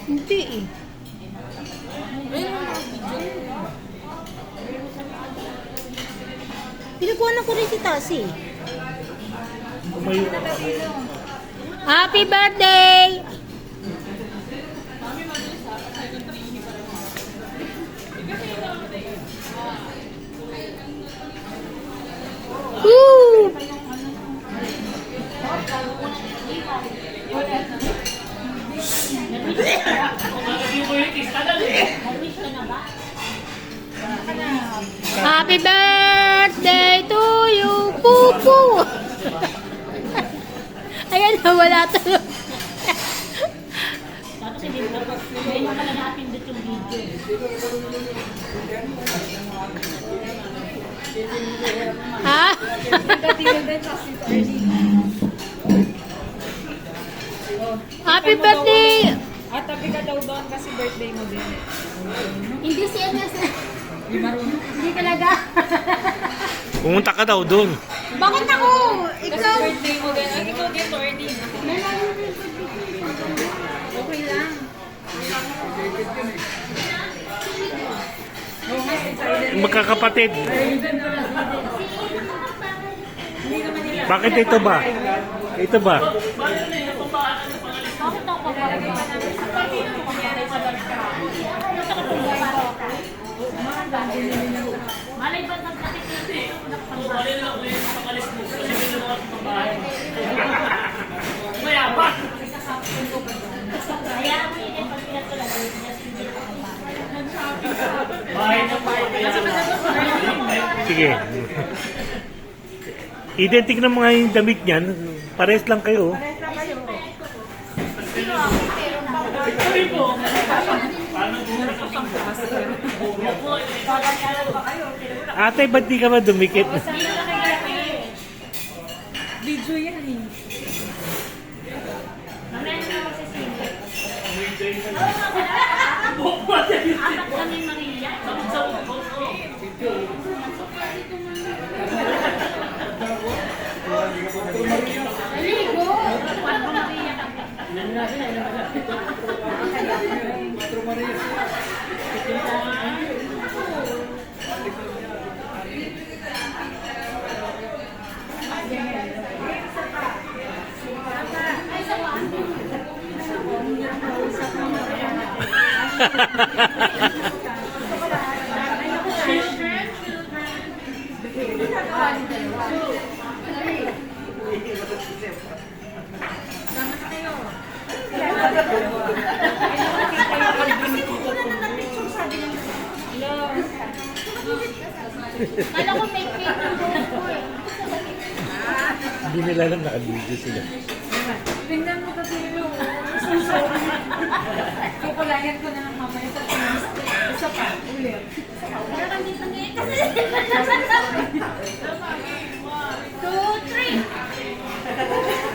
Hindi eh. Pinagkuhanan ko rin si Tasi. Tumayo ka kami. Happy birthday! Woo! Happy birthday to you, Pupu! Ayan, wala to. Tapos hindi mo pala napindot yung video. Ha? Happy birthday! At tabi ka daw doon kasi birthday mo din. Hindi si Enes. Hindi talaga. Pumunta ka daw doon. Bakit ako? Kasi Ikaw. birthday mo din. Ay, ikaw din, Tordy. Okay lang. Oo nga, excited. Magkakapatid. Bakit ito ba? Ito ba? Bakit ako pa? Malay ba nagkakit kasi? Malay na ako yung pakalis mo. Kasi hindi naman ako pambahay. Mayabang! Kaya mo yun yung pagpilat ko lang. Bahay na Sige. Identic na mga yung damit niyan. Pares lang kayo. Ate, ba't di ka ba dumikit? Video yan eh. Anak kami Maria. Aligo! Paano Maria? Kala ko may cake ng buhok ko eh. Hindi nila alam naka-video sila. Tingnan mo kasi yung so sorry. Kukulayan ko na ng mamaya sa tinis. Isa pa, ulit. Wala kang dito ngayon kasi. 2, 3.